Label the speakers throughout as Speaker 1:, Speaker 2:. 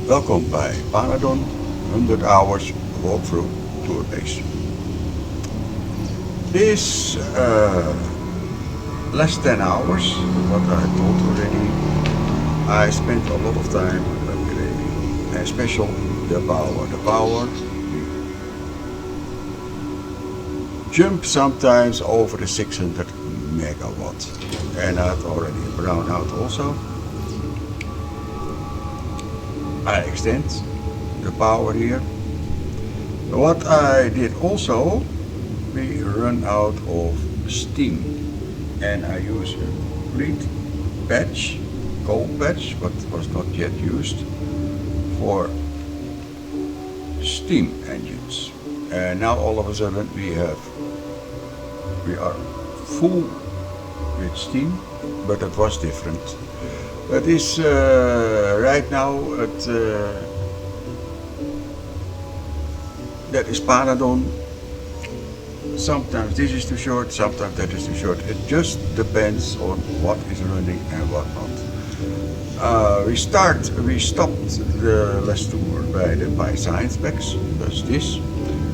Speaker 1: Welkom bij Pyanodons 100 hours walkthrough tour base. This less than hours, what I told already, I spent a lot of time upgrading, especially the power. The power jump sometimes over the 600 megawatt, and I've already brown out also. I extend the power here. What I did also, we run out of steam, and I use a complete patch, coal patch, but was not yet used, for steam engines. And now all of a sudden we are full with steam, but it was different. It is right now that is Pyanodons. Sometimes this is too short, sometimes that is too short. It just depends on what is running and what not. We stopped the last tour by the Science packs. That's this.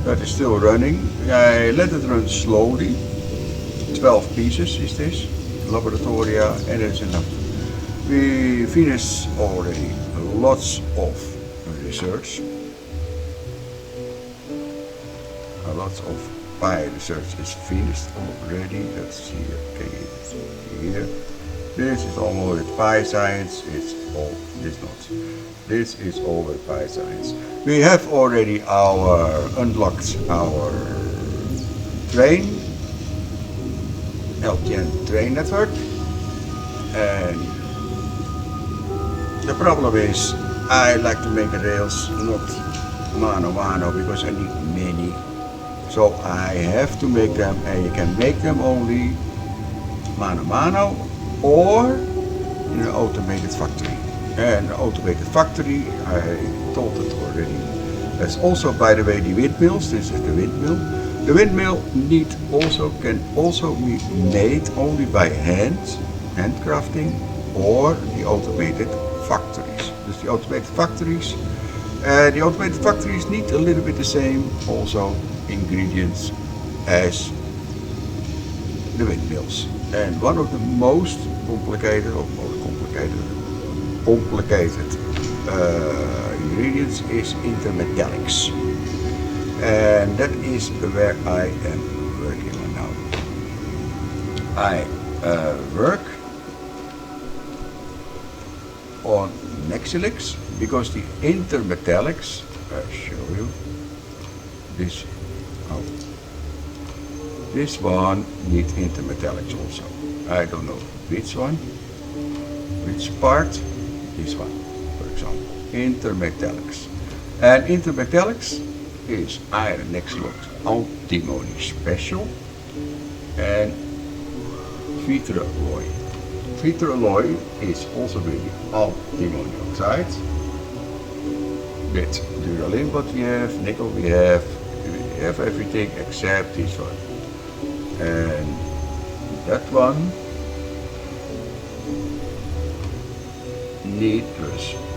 Speaker 1: That is still running. I let it run slowly. 12 pieces is this. Laboratoria, and it's enough. We finished already lots of research. Lots of pi research is finished already. Let's see, okay, here. This is all with pi science. It's all this not. This is all with pi science. We have already unlocked our train, LTN train network, and the problem is I like to make the rails not mano because I need many. So I have to make them, and you can make them only mano or in an automated factory. And the automated factory, I told it already. That's also, by the way, the windmills. This is the windmill. The windmill can also be made only by handcrafting, or the automated factories. Dus the automated factories need a little bit the same also ingredients as the windmills. And one of the most complicated ingredients is intermetallics, and that is where I am working on now. I work on Nexelit because the intermetallics, I'll show you this. This one needs intermetallics also. I don't know which one, which part. This one, for example, intermetallics. And intermetallics is iron Nexelit antimony special and alloy. Alloy is also really antimony oxide. With duraline, what we have, nickel we have everything except this one. And that one needs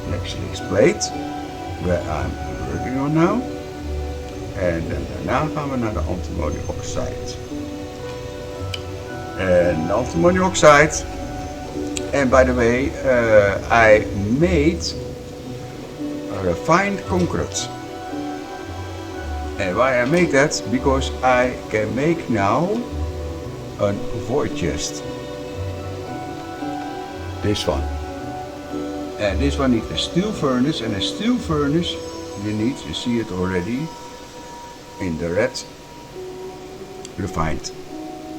Speaker 1: Nexelit plate, where I'm working on now. En daarna gaan we naar de antimony oxide. And antimony oxide, and by the way, I made a refined concrete. And why I make that? Because I can make now a void chest. This one. And this one needs a steel furnace, and a steel furnace you see it already in the red refined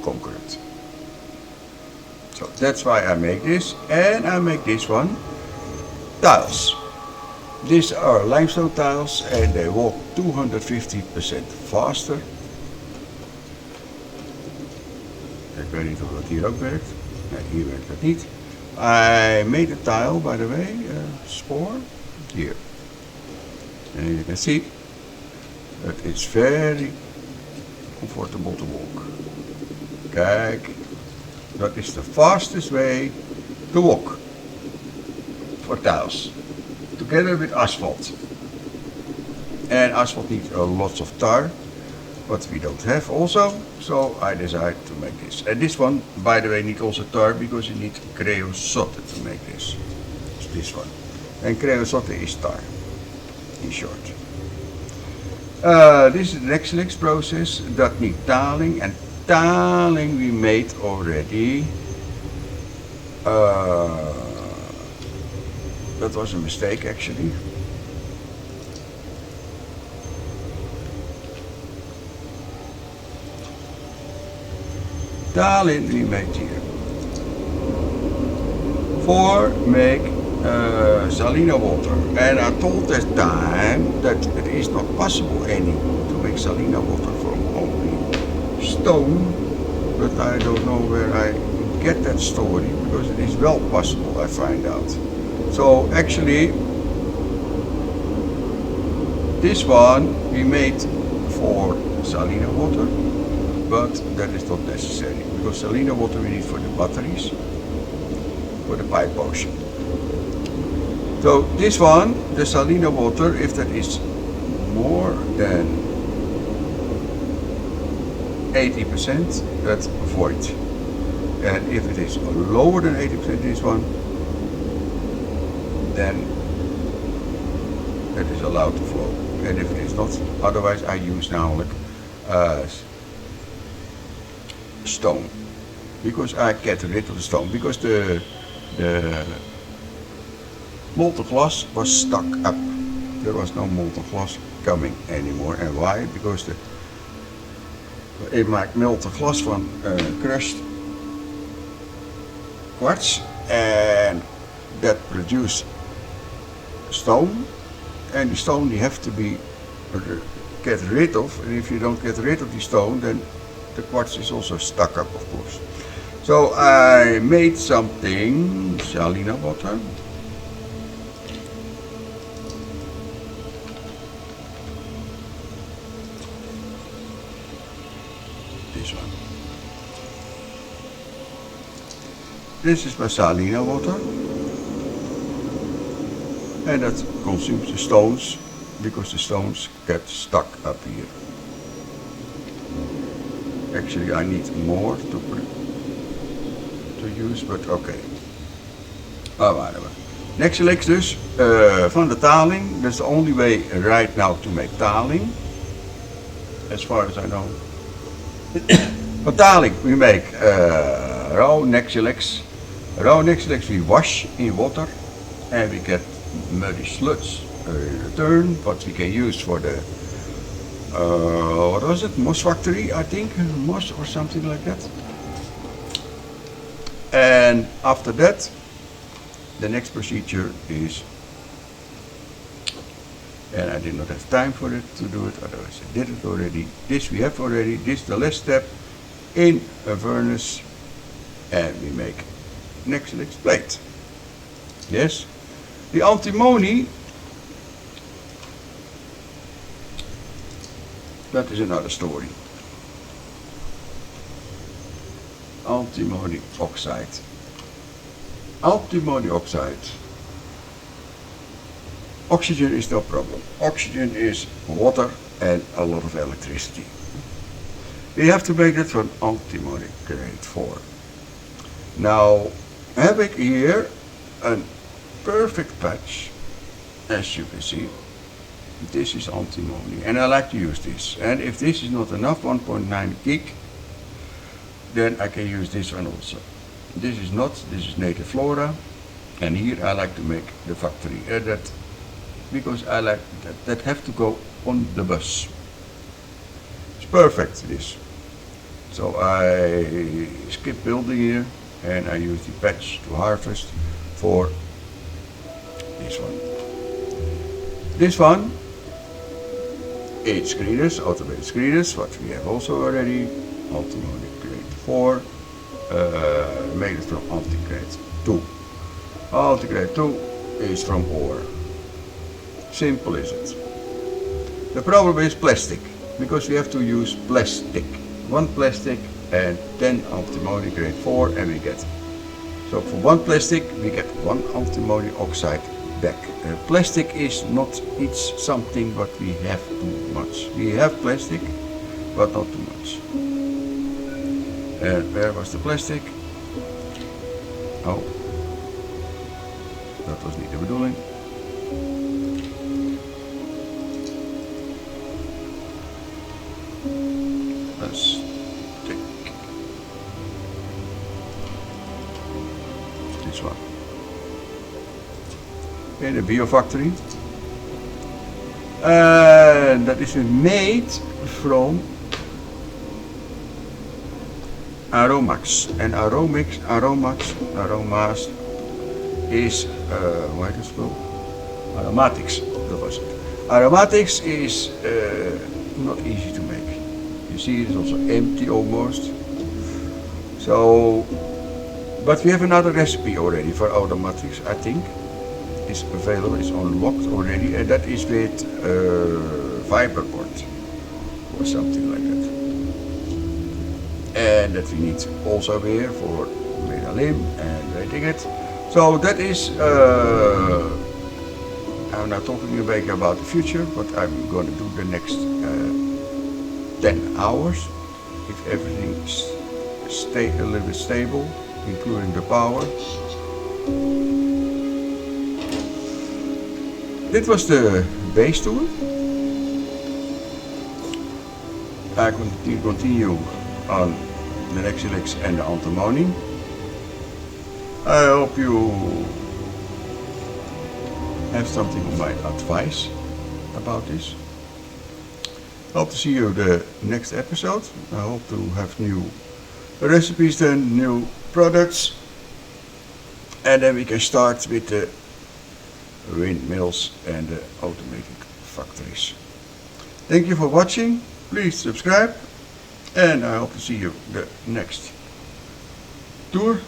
Speaker 1: concrete. So that's why I make this, and I make this one tiles. These are limestone tiles, and they walk 250% faster. Ik weet niet of dat hier ook werkt. Nee, hier werkt dat niet. I made a tile, by the way, spore, here. And you can see that it's very comfortable to walk. Kijk, that is the fastest way to walk for tiles. together with asphalt. And asphalt needs lots of tar, but we don't have also, so I decided to make this. And this one, by the way, needs also tar because you need creosote to make this. It's this one. And creosote is tar, in short. This is the Nexelit process that needs taling, and taling we made already. That was a mistake actually. Taling we made here for make salina water, and I told that time that it is not possible anymore to make salina water from only stone, but I don't know where I get that story, because it is well possible, I find out. So actually this one we made for salina water, but that is not necessary, because salina water we need for the batteries, for the pipe potion. So this one, the salina water, if that is more than 80%, that's void. And if it is lower than 80%, this one, then it is allowed to flow. And if it is not, otherwise I use namelijk stone, because I get rid of the stone, because the molten glass was stuck up. There was no molten glass coming anymore. And why? Because ik maak molten glas van crushed quartz, and that produce stone, and the stone you have to be get rid of, and if you don't get rid of the stone, then the quartz is also stuck up, of course. So I made something, salina water. This one. This is my salina water, and that consumes the stones, because the stones get stuck up here. Actually I need more to use, but okay. Nexelit dus, van de taling. That's the only way right now to make taling, as far as I know. For taling we make raw Nexelit. Raw Nexelit we wash in water, and we get muddy sludge in return, what we can use for the what was it, moss factory, I think, moss or something like that. And after that, the next procedure is, and I did not have time for it to do it, otherwise I did it already. This we have already. This is the last step in a furnace, and we make Nexelit plate. Yes, the antimony, that is another story. Antimony oxide. Antimony oxide. Oxygen is no problem. Oxygen is water and a lot of electricity. We have to make that from antimony grade 4. Now have ik here a perfect patch, as you can see. This is antimony, and I like to use this. And if this is not enough, 1.9 gig, then I can use this one also. This is not, this is native flora, and here I like to make the factory that, because I like that have to go on the bus. It's perfect, this. So I skip building here, and I use the patch to harvest for this one. This one, 8 screeners, automated screeners, what we have also already. Antimony grade 4, made it from anti-grade 2. Anti-grade 2 is from ore. Simple is it. The problem is plastic, because we have to use plastic. 1 plastic and 10 antimony grade 4, and we get. So for 1 plastic we get 1 antimony oxide back. Plastic is not it's something what we have too much. We have plastic, but not too much. And where was the plastic? Oh, dat was niet de bedoeling. Let's take this one. In the biofactory. And that is made from aromax. And aromas is, hoe heet het spul? Aromatics, dat was het. Aromatics is not easy to make. You see it's also empty almost. So, but we have another recipe already for aromatics, I think. It's available, it's unlocked already, and that is with fiberboard or something like that. And that we need also here for medalim and rating it. So that is, I'm now talking a bit about the future, what I'm going to do the next 10 hours, if everything stay a little bit stable, including the power. Dit was de base tour. I continue on the Nexelit and the antimony. I hope you have something of my advice about this. Hope to see you the next episode. I hope to have new recipes and new products. And then we can start with the windmills and the automated factories. Thank you for watching. Please subscribe. And I hope to see you the next tour.